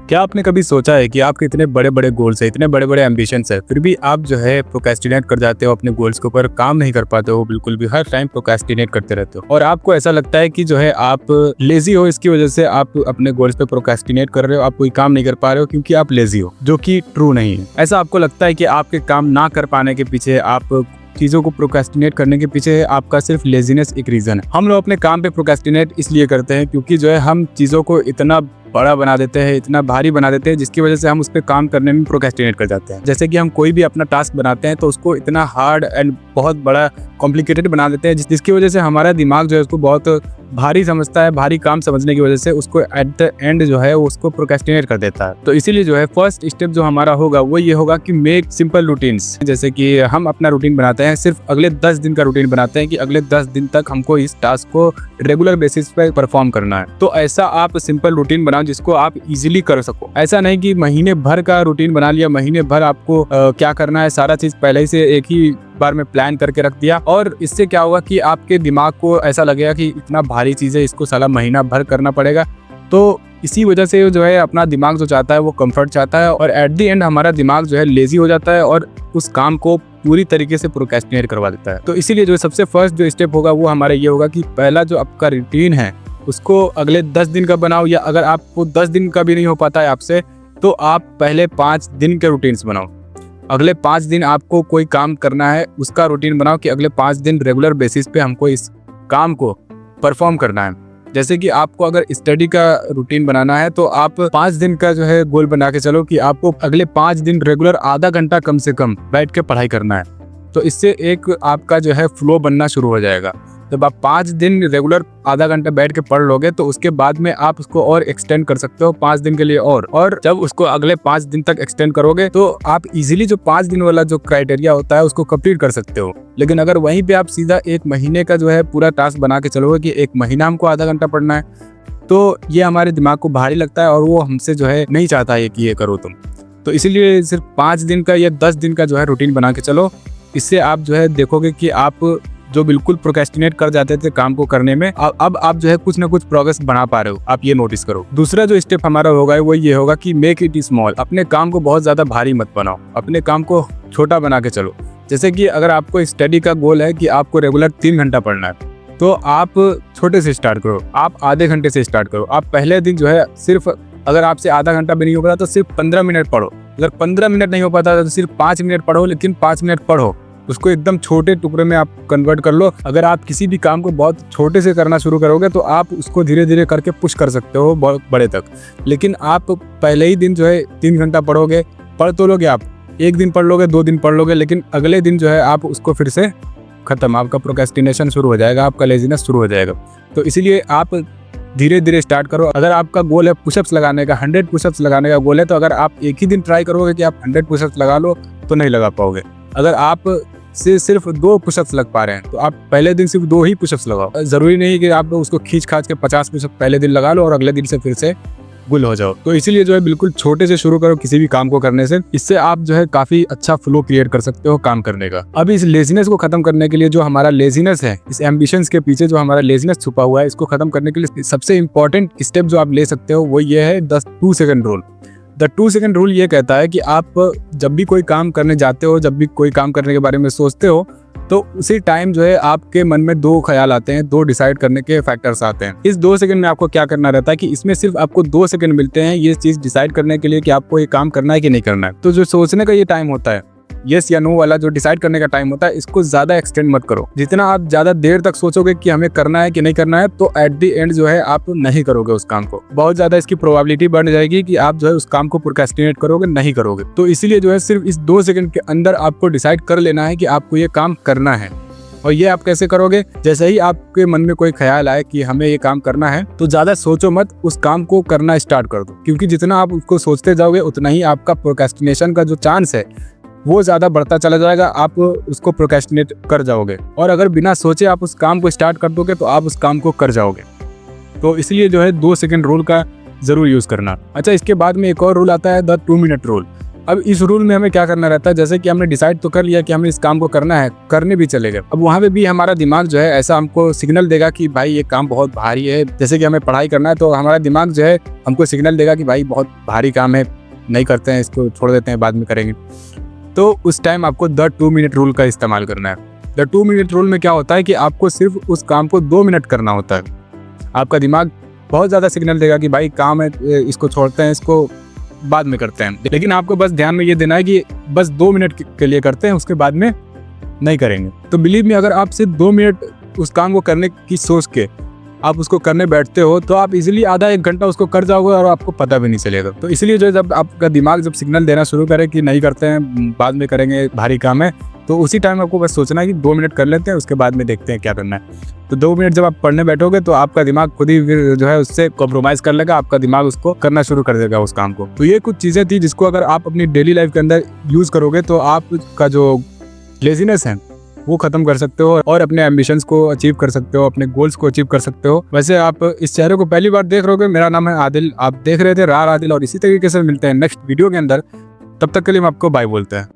क्या आपने कभी सोचा है कि आपके इतने बड़े बड़े गोल्स है, इतने बड़े बड़े एम्बिशंस है, फिर भी आप जो है प्रोक्रेस्टिनेट कर जाते हो, अपने गोल्स के ऊपर काम नहीं कर पाते हो, बिल्कुल भी हर टाइम प्रोक्रेस्टिनेट करते रहते हो और आपको ऐसा लगता है कि जो है आप लेजी हो, इसकी वजह से आप अपने गोल्स पे प्रोक्रेस्टिनेट कर रहे हो, आप कोई काम नहीं कर पा रहे हो क्योंकि आप लेजी हो, जो कि ट्रू नहीं है। ऐसा आपको लगता है कि आपके काम ना कर पाने के पीछे, आप चीज़ों को प्रोक्रेस्टिनेट करने के पीछे आपका सिर्फ लेजीनेस एक रीज़न है। हम लोग अपने काम पे प्रोक्रेस्टिनेट इसलिए करते हैं क्योंकि जो है हम चीज़ों को इतना बड़ा बना देते हैं, इतना भारी बना देते हैं, जिसकी वजह से हम उस पर काम करने में प्रोक्रेस्टिनेट कर जाते हैं। जैसे कि हम कोई भी अपना टास्क बनाते हैं तो उसको इतना हार्ड एंड बहुत बड़ा कॉम्प्लिकेटेड बना देते हैं, जिसकी वजह से हमारा दिमाग जो है उसको बहुत भारी समझता है। भारी काम समझने की वजह से उसको एट द एंड जो है उसको प्रोक्रेस्टिनेट कर देता है। तो इसीलिए जो है फर्स्ट स्टेप जो हमारा होगा वो ये होगा कि मेक सिंपल रूटीन्स। जैसे कि हम अपना रूटीन बनाते हैं, सिर्फ अगले 10 दिन का रूटीन बनाते हैं कि अगले 10 दिन तक हमको इस टास्क को रेगुलर बेसिस पे परफॉर्म करना है। तो ऐसा आप सिंपल रूटीन बनाओ जिसको आप इजीली कर सको। ऐसा नहीं कि महीने भर का रूटीन बना लिया, महीने भर आपको क्या करना है सारा चीज पहले ही से एक ही बार में प्लान करके रख दिया, और इससे क्या होगा कि आपके दिमाग को ऐसा लगेगा कि इतना भारी चीज है, इसको साला महीना भर करना पड़ेगा। तो इसी वजह से जो है अपना दिमाग जो चाहता है वो कंफर्ट चाहता है, और एट द एंड हमारा दिमाग जो है लेजी हो जाता है और उस काम को पूरी तरीके से प्रोक्रेस्टिनेट करवा देता है। तो इसीलिए जो सबसे फर्स्ट जो स्टेप होगा वो हमारा ये होगा कि पहला जो आपका रूटीन है उसको अगले 10 दिन का बनाओ, या अगर आपको 10 दिन का भी नहीं हो पाता है आपसे, तो आप पहले 5 दिन के रूटीन्स बनाओ। अगले 5 दिन आपको कोई काम करना है, उसका रूटीन बनाओ कि अगले 5 दिन रेगुलर बेसिस पे हमको इस काम को परफॉर्म करना है। जैसे कि आपको अगर स्टडी का रूटीन बनाना है तो आप 5 दिन का जो है गोल बना के चलो कि आपको अगले 5 दिन रेगुलर आधा घंटा कम से कम बैठ के पढ़ाई करना है। तो इससे एक आपका जो है फ्लो बनना शुरू हो जाएगा। जब आप 5 दिन रेगुलर आधा घंटा बैठ के पढ़ लोगे तो उसके बाद में आप उसको और एक्सटेंड कर सकते हो 5 दिन के लिए, और जब उसको अगले 5 दिन तक एक्सटेंड करोगे तो आप इजीली जो 5 दिन वाला जो क्राइटेरिया होता है उसको कंप्लीट कर सकते हो। लेकिन अगर वहीं पे आप सीधा 1 महीने का जो है पूरा टास्क बना के चलोगे कि 1 महीना हमको आधा घंटा पढ़ना है, तो ये हमारे दिमाग को भारी लगता है और वो हमसे जो है नहीं चाहता है कि ये करो तुम। तो इसीलिए सिर्फ 5 दिन का या 10 दिन का जो है रूटीन बना के चलो। इससे आप जो है देखोगे कि आप जो बिल्कुल प्रोक्रेस्टिनेट कर जाते थे काम को करने में, अब आप जो है कुछ ना कुछ प्रोग्रेस बना पा रहे हो, आप ये नोटिस करो। दूसरा जो स्टेप हमारा होगा वो ये होगा कि मेक इट स्मॉल। अपने काम को बहुत ज्यादा भारी मत बनाओ, अपने काम को छोटा बना के चलो। जैसे कि अगर आपको स्टडी का गोल है कि आपको रेगुलर 3 घंटा पढ़ना है, तो आप छोटे से स्टार्ट करो, आप आधे घंटे से स्टार्ट करो। आप पहले दिन जो है सिर्फ, अगर आपसे आधा घंटा भी नहीं हो पाता तो सिर्फ 15 मिनट पढ़ो। अगर 15 मिनट नहीं हो पाता तो सिर्फ 5 मिनट पढ़ो, लेकिन 5 मिनट पढ़ो, उसको एकदम छोटे टुकड़े में आप कन्वर्ट कर लो। अगर आप किसी भी काम को बहुत छोटे से करना शुरू करोगे तो आप उसको धीरे धीरे करके पुश कर सकते हो बहुत बड़े तक। लेकिन आप पहले ही दिन जो है 3 घंटा पढ़ोगे, पढ़ तो लोगे आप, 1 दिन पढ़ लोगे, 2 दिन पढ़ लोगे, लेकिन अगले दिन जो है आप उसको फिर से खत्म, आपका प्रोक्रेस्टिनेशन शुरू हो जाएगा, आपका लेजीनेस शुरू हो जाएगा। तो इसीलिए आप धीरे धीरे स्टार्ट करो। अगर आपका गोल है पुशअप्स लगाने का, 100 पुशअप्स लगाने का गोल है, तो अगर आप एक ही दिन ट्राई करोगे कि आप 100 पुशअप्स लगा लो तो नहीं लगा पाओगे। अगर आप से सिर्फ 2 पुशअप्स लग पा रहे हैं तो आप पहले दिन सिर्फ 2 ही पुशअप्स लगाओ। जरूरी नहीं कि आप उसको खींच खाच के 50 पुशअप पहले दिन लगा लो और अगले दिन से फिर से गुल हो जाओ। तो इसीलिए जो है बिल्कुल छोटे से शुरू करो किसी भी काम को करने से। इससे आप जो है काफी अच्छा फ्लो क्रिएट कर सकते हो काम करने का। अब इस लेजीनेस को खत्म करने के लिए, जो हमारा लेजीनेस है, इस एम्बिशंस के पीछे जो हमारा लेजीनेस छुपा हुआ है, इसको खत्म करने के लिए सबसे इंपॉर्टेंट स्टेप जो आप ले सकते हो वो ये है 2 second rule. The 2 second rule ये कहता है कि आप जब भी कोई काम करने जाते हो, जब भी कोई काम करने के बारे में सोचते हो, तो उसी टाइम जो है आपके मन में 2 ख्याल आते हैं, 2 डिसाइड करने के फैक्टर्स आते हैं। इस 2 सेकंड में आपको क्या करना रहता है कि इसमें सिर्फ आपको 2 सेकंड मिलते हैं ये चीज डिसाइड करने के लिए कि आपको ये काम करना है कि नहीं करना है। तो जो सोचने का ये टाइम होता है, यस या नो वाला जो डिसाइड करने का टाइम होता है, इसको ज्यादा एक्सटेंड मत करो। जितना आप ज्यादा देर तक सोचोगे कि हमें करना है कि नहीं करना है, तो एट द एंड जो है आप नहीं करोगे उस काम को। बहुत ज्यादा इसकी प्रोबेबिलिटी बढ़ जाएगी कि आप जो है उस काम को प्रोक्रेस्टिनेट करोगे, नहीं करोगे। तो इसीलिए जो है सिर्फ इस 2 सेकंड के अंदर आपको डिसाइड कर लेना है कि आपको ये काम करना है। और ये आप कैसे करोगे? जैसे ही आपके मन में कोई ख्याल आए कि हमें ये काम करना है, तो ज्यादा सोचो मत, उस काम को करना स्टार्ट कर दो। क्योंकि जितना आप उसको सोचते जाओगे उतना ही आपका प्रोक्रेस्टिनेशन का जो चांस है वो ज्यादा बढ़ता चला जाएगा, आप उसको प्रोक्रेस्टिनेट कर जाओगे। और अगर बिना सोचे आप उस काम को स्टार्ट कर दोगे तो आप उस काम को कर जाओगे। तो इसलिए जो है 2 सेकंड रूल का जरूर यूज करना। अच्छा, इसके बाद में एक और रूल आता है द 2 मिनट रूल। अब इस रूल में हमें क्या करना रहता है, जैसे कि हमने डिसाइड तो कर लिया कि हमें इस काम को करना है, करने भी चले गए। अब वहाँ पे भी हमारा दिमाग जो है ऐसा हमको सिग्नल देगा कि भाई ये काम बहुत भारी है। जैसे कि हमें पढ़ाई करना है तो हमारा दिमाग जो है हमको सिग्नल देगा कि भाई बहुत भारी काम है, नहीं करते हैं, इसको छोड़ देते हैं, बाद में करेंगे। तो उस टाइम आपको द 2 मिनट रूल का इस्तेमाल करना है। द 2 मिनट रूल में क्या होता है कि आपको सिर्फ उस काम को 2 मिनट करना होता है। आपका दिमाग बहुत ज़्यादा सिग्नल देगा कि भाई काम है, इसको छोड़ते हैं, इसको बाद में करते हैं। लेकिन आपको बस ध्यान में ये देना है कि बस 2 मिनट के लिए करते हैं, उसके बाद में नहीं करेंगे। तो बिलीव मी, अगर आप सिर्फ 2 मिनट उस काम को करने की सोच के आप उसको करने बैठते हो तो आप इजीली आधा 1 घंटा उसको कर जाओगे और आपको पता भी नहीं चलेगा। तो इसलिए जो जब आपका दिमाग जब सिग्नल देना शुरू करे कि नहीं करते हैं, बाद में करेंगे, भारी काम है, तो उसी टाइम आपको बस सोचना है कि 2 मिनट कर लेते हैं, उसके बाद में देखते हैं क्या करना है। तो 2 मिनट जब आप पढ़ने बैठोगे तो आपका दिमाग खुद ही फिर जो है उससे कॉम्प्रोमाइज़ कर लेगा, आपका दिमाग उसको करना शुरू कर देगा उस काम को। तो ये कुछ चीज़ें थी जिसको अगर आप अपनी डेली लाइफ के अंदर यूज़ करोगे तो आपका जो लेजीनेस है वो खत्म कर सकते हो और अपने एम्बिशंस को अचीव कर सकते हो, अपने गोल्स को अचीव कर सकते हो। वैसे आप इस चेहरे को पहली बार देख रहे होगे, मेरा नाम है आदिल, आप देख रहे थे रार आदिल, और इसी तरीके से मिलते हैं नेक्स्ट वीडियो के अंदर। तब तक के लिए हम आपको बाय बोलते हैं।